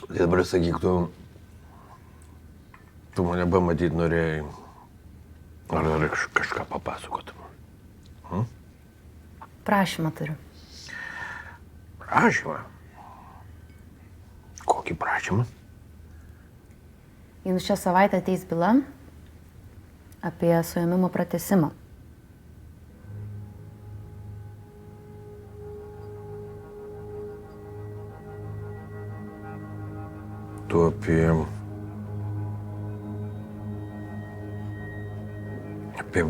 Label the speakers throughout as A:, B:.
A: Tai dabar sakyk, tu mane pamatyti norėjai. Ar kažką papasakotum?
B: Prašymą turiu.
A: Prašymą? Kokį prašymą?
B: Jums šią savaitę ateis byla apie suėmimo pratesimą.
A: Tu apie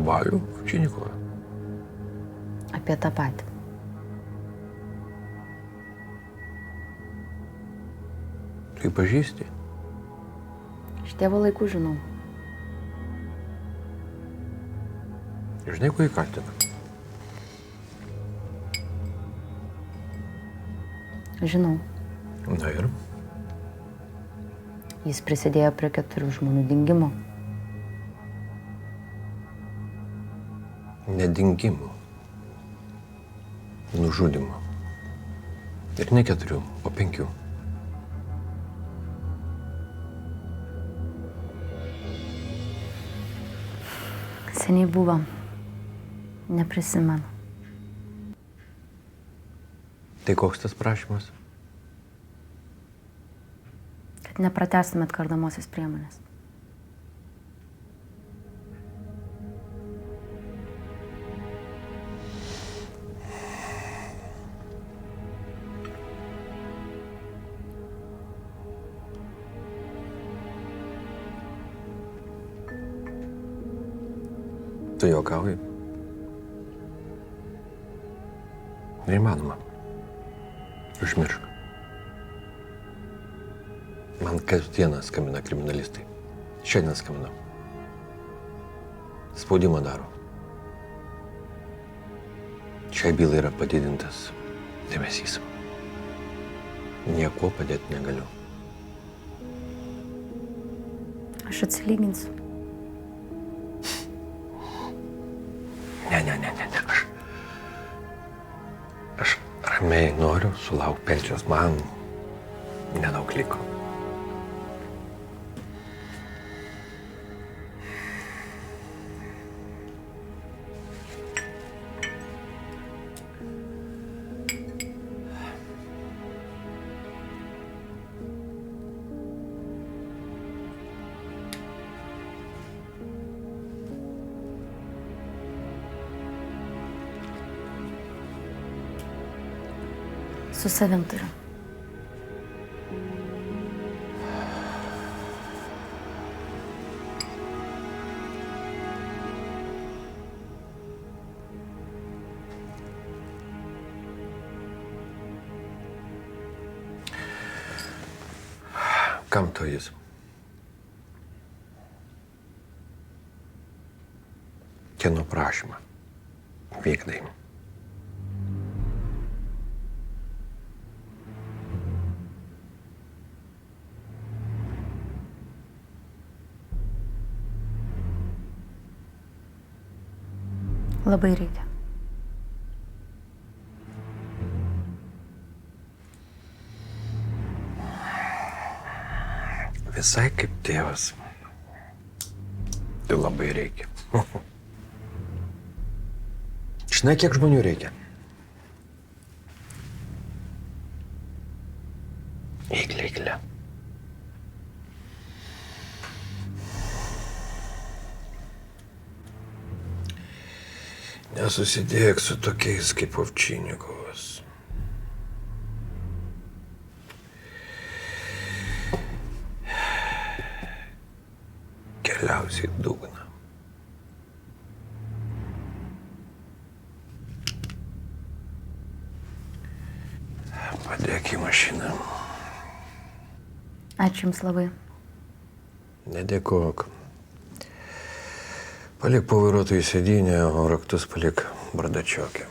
A: Valių Činikovą?
B: Apie tą patį.
A: Tai pažįsti?
B: Iš tėvo laikų žinau.
A: Žinai, ko įkaltina?
B: Žinau.
A: Na ir?
B: Jis prisidėjo prie 4 žmonių dingimo.
A: Nedingimo. Nužudimo. Ir ne 4, o 5.
B: Seniai buvo. Neprisimenu.
A: Tai koks tas prašymas?
B: Kad nepratęstumėt kardomosios priemonės.
A: Tu juokauji? Neįmanoma. Užmiršk. Man kasdieną skambina kriminalistai. Šiandien skambina. Spaudimą daro. Šiai bylai yra padidintas dėmesys. Nieko padėti negaliu.
B: Aš atsilyginsiu.
A: Ne. Aš ramiai noriu sulaukti pensijos. Man nedaug liko.
B: Su savim turiu.
A: Kam to jis? Kieno prašymą vykdai?
B: Labai reikia.
A: Visai kaip tėvas. Tai labai reikia. Žinai, kiek žmonių reikia? Eikle. Nesusidėk su tokiais kaip Ovčinikovas. Keliausi į dugną. Padėk į mašiną.
B: Ačiū Jums labai.
A: Nedėkok. Palik po vairuotojų sėdynę, o raktus palik bardačioke.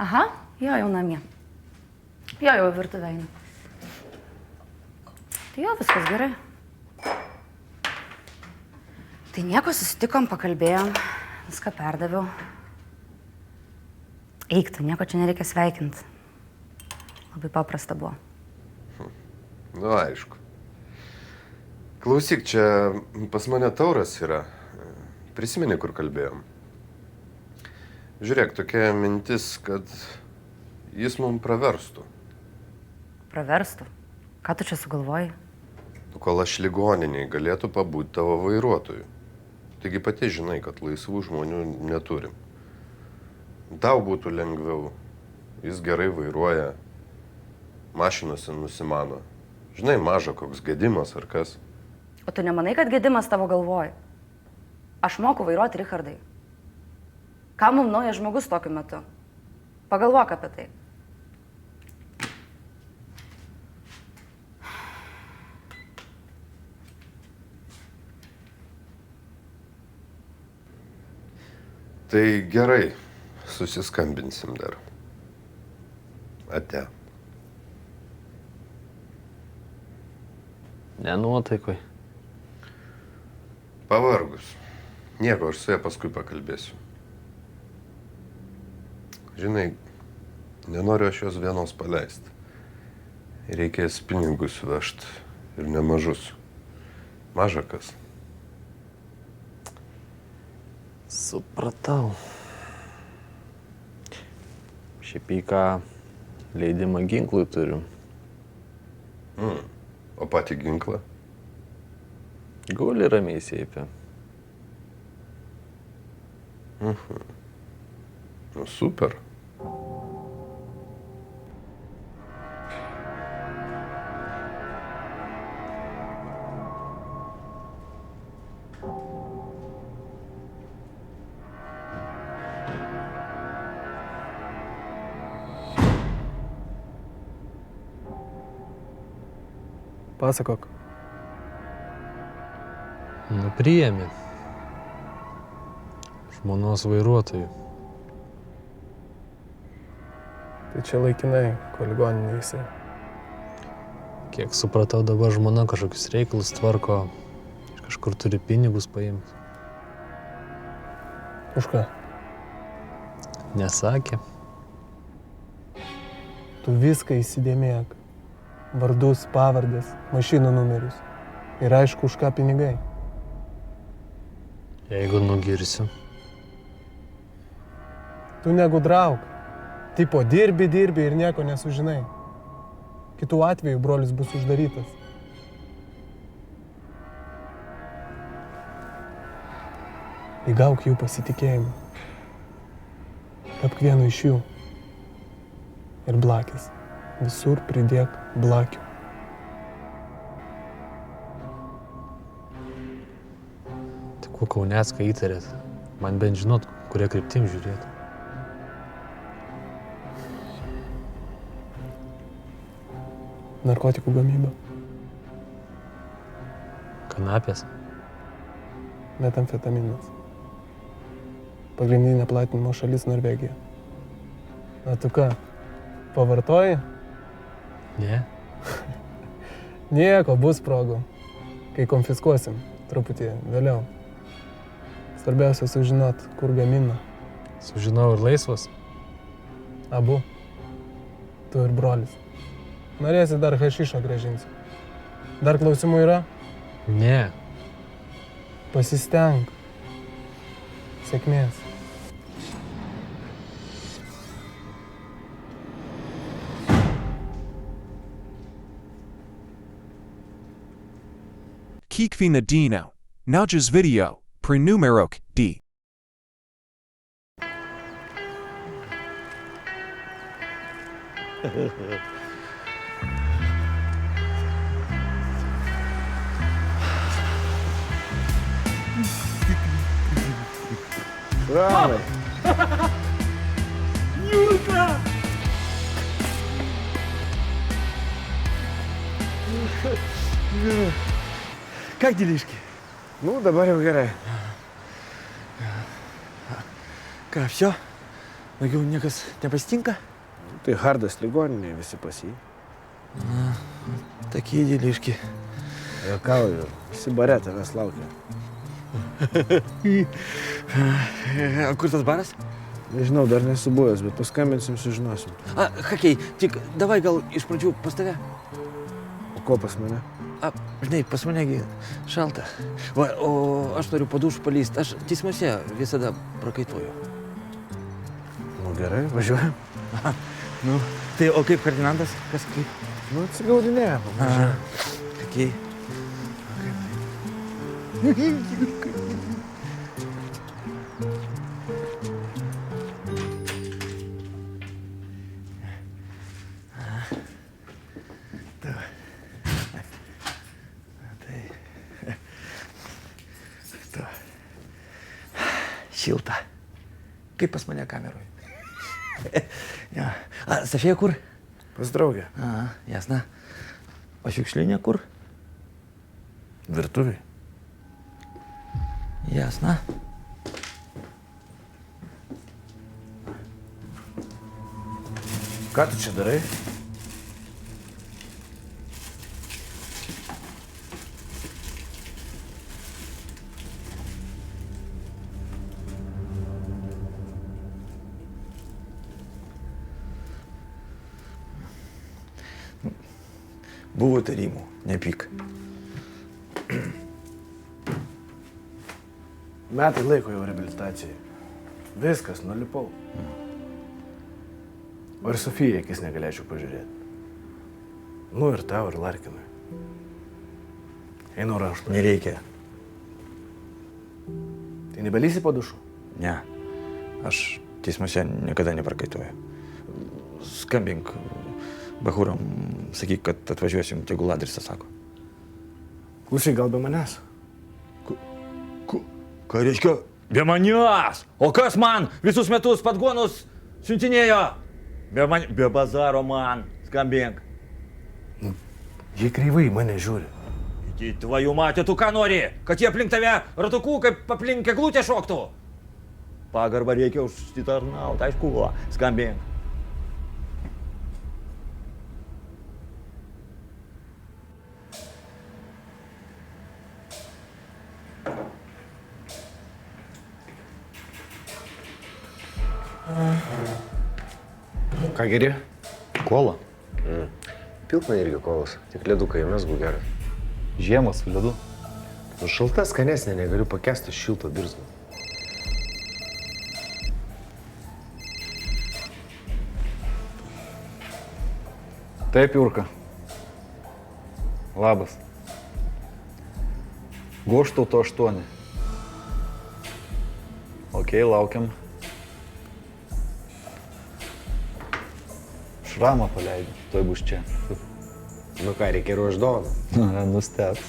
B: Aha, jau namie. Jo, jau virtuvę einu. Tai jo, viskas gerai. Tai nieko, susitikom, pakalbėjom, viską perdaviau. Eik, tu nieko čia nereikia sveikinti. Labai paprasta buvo.
A: Nu, aišku. Klausyk, čia pas mane tauras yra. Prisimeni, kur kalbėjom. Žiūrėk, tokia mintis, kad jis mums praverstų.
B: Praverstų? Ką tu čia sugalvoji?
A: Kol aš ligoniniai galėtų pabūti tavo vairuotoju. Taigi pati žinai, kad laisvų žmonių neturim. Tau būtų lengviau. Jis gerai vairuoja. Mašinose nusimano. Žinai, maža koks gedimas ar kas.
B: O tu nemanai, kad gedimas tavo galvoj? Aš moku vairuoti, Richardai. Ką mums naujas žmogus tokiu metu? Pagalvok apie tai.
A: Tai gerai, susiskambinsim dar. Ate.
C: Nenuotaikoj.
A: Pavargus. Nieko, aš su ja paskui pakalbėsiu. Žinai, nenoriu aš jos vienos paleisti. Reikės pinigus vežti ir nemažus. Maža kas.
C: Supratau. Šiaip į ką leidimą ginklui turiu.
A: O patį ginklą?
C: Guli ramiai seife.
A: Nu, super.
D: Pasakok.
C: Nu, priėmė. Žmonos vairuotojų.
D: Tai čia laikinai, ko ligoninė jisai.
C: Kiek supratau, dabar žmona kažkokius reikalus tvarko. Ir kažkur turi pinigus paimti.
D: Už ką?
C: Nesakė.
D: Tu viską įsidėmėk. Vardus, pavardės, mašinų numerius. Ir aišku, už ką pinigai.
C: Jeigu nugirsiu.
D: Tu negudrauk. Tipo, dirbi ir nieko nesužinai. Kitų atveju brolis bus uždarytas. Įgauk jų pasitikėjimą. Tapk vienu iš jų. Ir blakis. Visur pridėk blakių.
C: Tai kuo Kaunecką įtarėt? Man bent žinot, kuria kryptim žiūrėt.
D: Narkotikų gamyba.
C: Kanapės.
D: Metamfetaminas. Pagrindinė platinimo šalis Norvegija. Na tu ką, pavartoji?
C: Ne?
D: Nieko, bus progų. Kai konfiskuosim, truputį vėliau. Svarbiausia sužinot, kur gamina.
C: Sužinau ir laisvas.
D: Abu. Tu ir brolis. Norėsi dar hašišą grąžinsiu. Dar klausimų yra?
C: Ne.
D: Pasistenk. Sėkmės.
E: Kikvi Nadino. Naljas video. Prenumerok D.
F: Юрка! Как делишки?
G: Ну, dabar jau gerai.
F: Ką, все? Daugiau niekas nepasitinka?
G: Tai Hardas ligoninėje, visi pas jį.
F: Tokie dėliški.
G: Juokauju, visi bare tavęs laukia.
F: O kur tas baras?
G: Nežinau, dar nesu buvęs, bet paskambinsim, sužinosim.
F: Hakei, tik davai gal iš pradžių pas tave.
G: O ko pas mane?
F: Žinai, pas manegi šalta. Va, o aš noriu po dušu palyst. Aš teismuose visada prakaituoju.
G: Nu gerai, važiuojam.
F: Nu, tai o kaip Ferdinandas? Kas kaip?
G: Nu, atsigaudinėjam.
F: Hakei. Šilta. Kaip pas mane kameroj. Ja. Safija kur?
G: Pas draugę.
F: Jasna. O šiukšlinė kur?
G: Virtuviai.
F: Jasna.
G: Ką tu čia darai?
F: Buvo tarimų, nepyk.
G: Metai laiko jau reabilitacijai. Viskas, nulipau. O ir Sofijai akis negalėčiau pažiūrėti. Nu ir tau, ir Larkinui. Einu raštu.
F: Nereikia.
G: Tai nebelysi po dušu?
F: Ne. Aš teismuose niekada neprakaituoju. Skambink Bahuram, sakyk, kad atvažiuosim, tegul adresą sako.
G: Klausyk, gal be manęs?
F: Ką reiškia? Be manęs! O kas man visus metus padgonus siuntinėjo? Be bazaro man. Skambink.
G: Jie kreivai mane žiūri.
F: Iki tvojų matė, tu ką nori? Kad jie aplink tave ratukų, kaip aplink eglutę šoktų? Pagarbą reikia užsitarnauti, aišku, skambink.
G: Ką geri?
H: Kola.
G: Pilk man irgi kolas. Tik ledukai, mes bū gerai.
H: Žiemas su ledu.
G: Nu šalta skanesnė, negaliu pakęsti šilto birzgo.
H: Taip, Jurka. Labas. Goštauto 8. Ok, laukiam. Šramą paleidžiu, tuoj bus čia.
G: Nu ką, reikia ruošti dovaną.
H: Nustebs.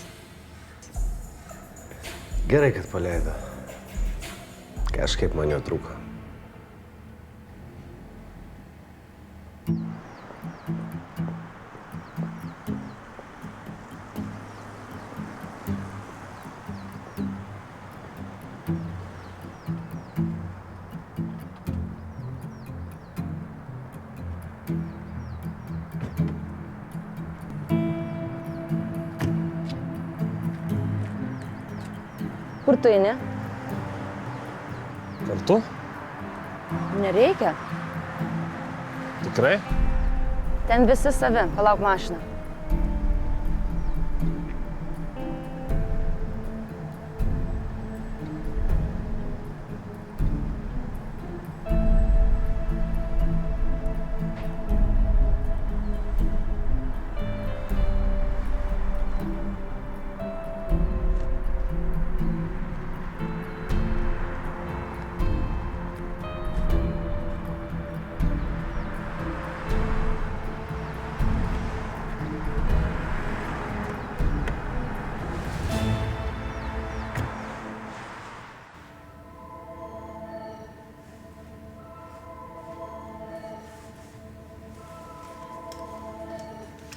G: Gerai, kad paleido. Kažkaip man jo trūko.
B: Kur tu eini?
C: Kartu?
B: Nereikia.
C: Tikrai?
B: Ten visi savi. Palauk mašiną.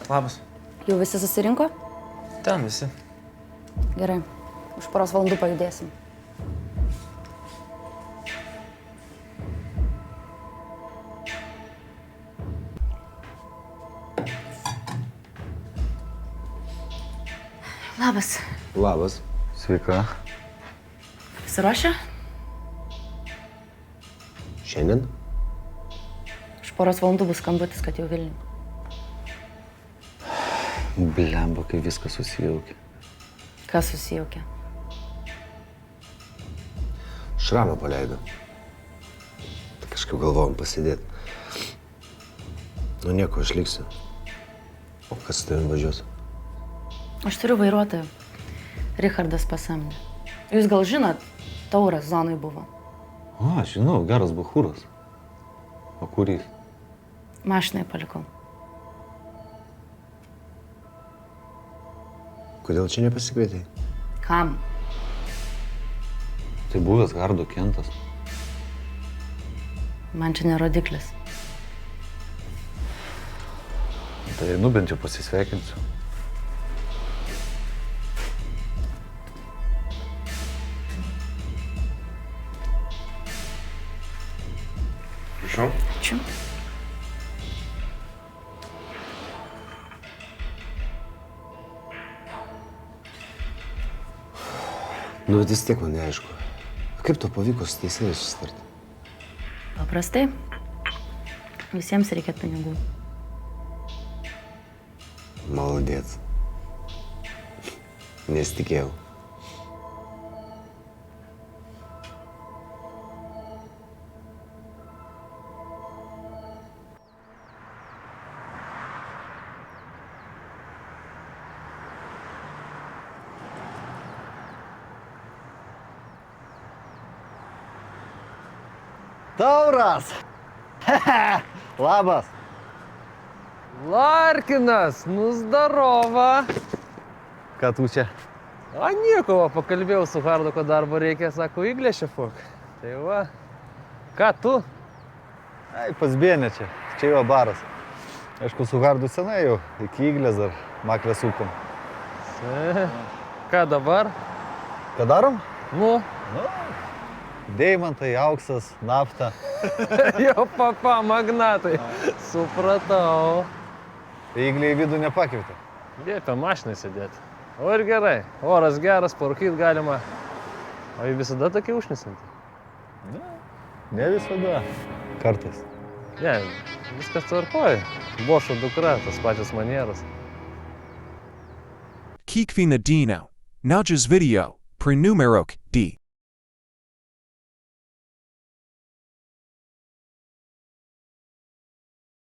F: Labas.
B: Jau visi susirinko?
F: Ten visi.
B: Gerai. Už poros valandų pajudėsim. Labas.
I: Labas.
H: Sveika.
B: Pasiruošę?
I: Šiandien?
B: Už poros valandų bus skambutis, kad jau Vilnių.
H: Blemba, kai viskas susijaukė.
B: Kas susijaukė?
I: Šramą paleido. Tai kažkaip galvojom pasidėti. Nu nieko, aš liksiu. O kas su tavim važiuos?
B: Aš turiu vairuotoją. Richardas pasamdė. Jūs gal žinot, Tauras zonai buvo.
H: O, žinau, geras bachūras. O kur jis?
B: Mašinai palikau.
I: Kodėl čia nepasikvietei?
B: Kam?
H: Tai buvęs Hardo Kentas.
B: Man čia ne rodiklis.
H: Tai nu bent jau pasisveikinsiu.
A: Prašau.
B: Ačiū.
I: Nu, bet vis tiek man neaišku. Kaip to pavyko su teisėjais susitarti?
B: Paprastai. Visiems reikia pinigų.
I: Maladėt. Nesitikėjau.
H: Tauras! Labas!
D: Larkinas, nu zdarova.
H: Ką tu čia?
D: A nieko, va, pakalbėjau su Hardu, kad darbo reikia, sako, Iglė šefuk. Tai va, ką tu?
H: Ai, pas Bienė čia. Čia jo baras. Aišku, su Hardu senai jau. Iki Iglės dar maklę supam.
D: Ką dabar?
H: Ką darom?
D: Nu,
H: Deimantai, auksas, nafta.
D: jau papa, magnatai. Supratau.
H: Tai Iglė į vidų nepakvietė.
D: Liepia mašinai sėdėti. O ir gerai, oras geras, parūkyt galima. O jį visada tokia užnisinti?
H: Ne visada. Kartais.
D: Ne, viskas tvarkoj. Bošo dukra, tas pačias manieras.
E: Kikvi Nadino. Nowja's video. Prenumerok.